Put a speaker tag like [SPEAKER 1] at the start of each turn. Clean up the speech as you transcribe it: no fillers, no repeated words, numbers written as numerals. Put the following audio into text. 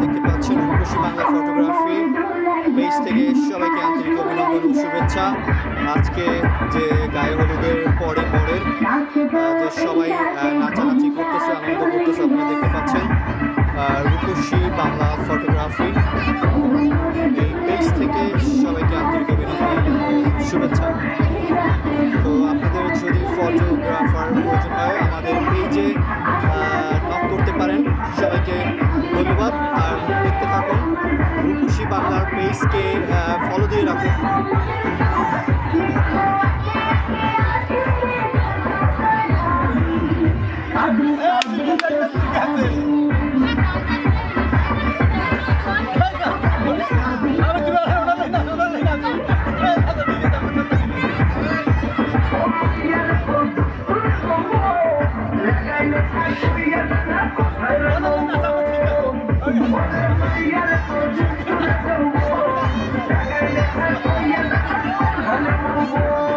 [SPEAKER 1] দেখতে পাচ্ছেন রূপসী Bangla photography page থেকে সবাইকে আন্তরিক অভিনন্দন ও শুভেচ্ছা। আজকে যে গায়ে হলুদের পরের যে সবাই নাচানাচি করতেছে, আনন্দ করতেছে, আপনারা দেখতে পাচ্ছেন রূপসী বাংলা ফটোগ্রাফি এই পেজ থেকে সবাইকে আন্তরিক অভিনন্দন শুভেচ্ছা। তো আপনাদের যদি ফটোগ্রাফার প্রয়োজন হয় আমাদের পেজে নক করতে পারেন। সবাইকে ধন্যবাদ। আর দেখতে থাকুন রূপসী বাংলার পেজকে ফলো দিয়ে রাখুন।
[SPEAKER 2] Yeah.